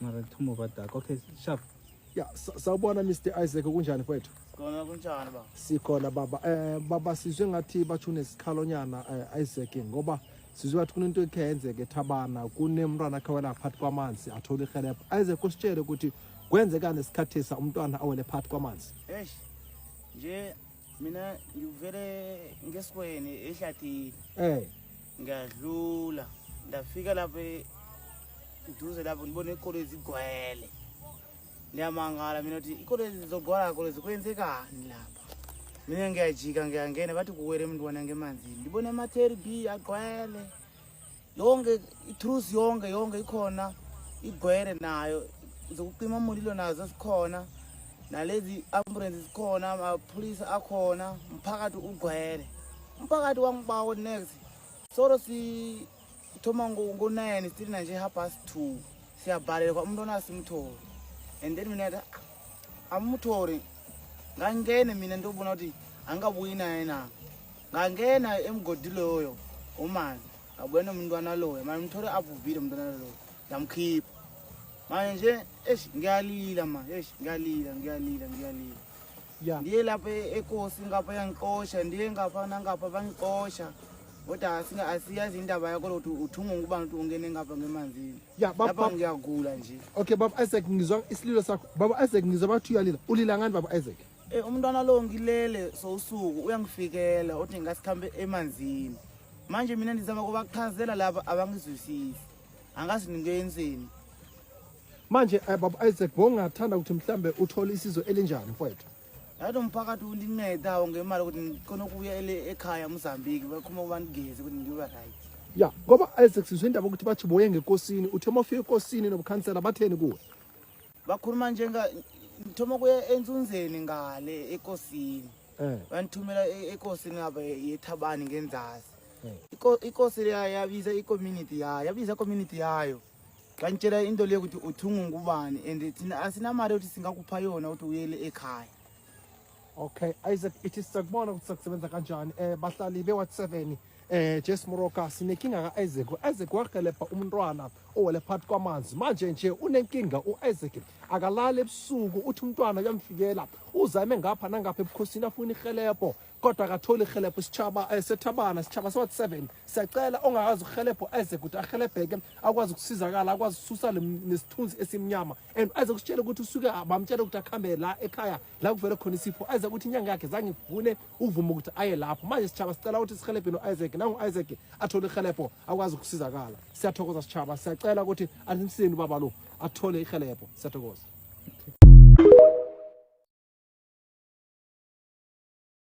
mara thumo badaka. Okay, sharp. Yeah, sawubona Mr Isaac kunjani mfowethu? Khona kunjani baba? Sikhona baba. Baba sizwe ngathi bathune sikhalonyana Isaac ngoba sizwe ngathi kunento ekenzeke eThabana kunemntwana khawela phakathi kwamanzi athola ihelebho. Isaac usitshele ukuthi kwenzeka nesikhathisa umntwana awele phakathi kwamanzi. Nje mina ngivele ngesikweni ehlathini. Ngadlula ndafika lapha duze lapho ngibona ikolo ezigcwele. Ngiyamangala mina ukuthi ikolo ezizogwala kolo zikwenzekani lapha. Mina ngiyajika ngiyangena bathi kuwele umntwana ngemanzini. Ngibona amatheri B agcwele. Yonke itruth yonke ikhona igcwele nayo zokucima umlilo nazo sikhona. Nalezi ambulance zikhona amapolice akhona umphakathi ugcwele. Umphakathi wangibawo next. Solo si thoma ngo9 still nje 2:30 siyabhalela umntwana simthole. And then mina amuthori ngangene mina ndobona ukuthi angabuyi naye na ngangena emgodi loyo umanzi abona umntwana loyo manje umthore avuvile umntwana loyo yamkhipha manje ngiyalila manje ngiyalila yeah ndiye lapha eKosi ngapha yangixosha ndiye ngapha nangapha bangixosha kodwa asiyazi indaba yakho ukuthi uthunga ngubani ukuthi ungene ngapha ngemanzini yeah lapha ngiyagula nje. Okay baba Isaac ngizwa isililo sakho baba Isaac ngizwa bathi uyalila ulila ngani baba Isaac? Umntwana lo ngilele sosuku uyangifikela uthi ngasikhambe emanzini manje mina ndizama kubachazela laba abangizwisisi angazi ngiyenzeni manje baba Isaac bongathanda ukuthi mhlambe uthole isizo elinjani mfowethu? Yathi umphakathi undinceda ngemali ukuthi khona kuya ekhaya eMozambique bakhoma ubangeze ukuthi ngibe right. Yeah ngoba Isaac sizwe indaba ukuthi bathi boye ngekosini uthe mawufika ekosini nobukhansela batheni kuwe? Bakhuluma njenga ngithoma kuya enzunzeni ngale ekosini. Banithumela ekosini ngaba yeThabani ngenzasi. Ikosi yabiza icommunity yayo yabiza community yayo. Kantshela into leyo ukuthi uthunga ngubani and thina asinamali ukuthi singakupha yona ukuthi uyele ekhaya. Okay Isaac it is sakubona ukuthi sakusebenza kanjani bahlali be-7 Jess Moroka sinenkinga ka-Isaac. Isaac wahelebha umntwana owele phakathi kwamanzi manje nje unenkinga u-Isaac akalala ebusuku uthi umntwana uyamfikela uzame ngapha nangapha ebukhosini afuna ihelebho kodwa akatholi ihelebho isitshaba seThabana sitshaba so-7 siyacela ongakazi uhelebho Isaac ukuthi ahelebheke akwazi ukusizakala akwazi ukususa nesithunzi esimnyama and Isaac usitshela ukuthi usuke bamtshela ukuthi akhambe la ekhaya la kuvele khona isipho Isaac ukuthi inyanga yakhe zange ivune uvuma ukuthi aye lapho manje sitshaba sicela ukuthi sihelebhe no-Isaac nangu Isaac athole ihelebho akwazi ukusizakala siyathokoza sitshaba siyacela ukuthi anisini baba lo athole ihelebho siyathokoza.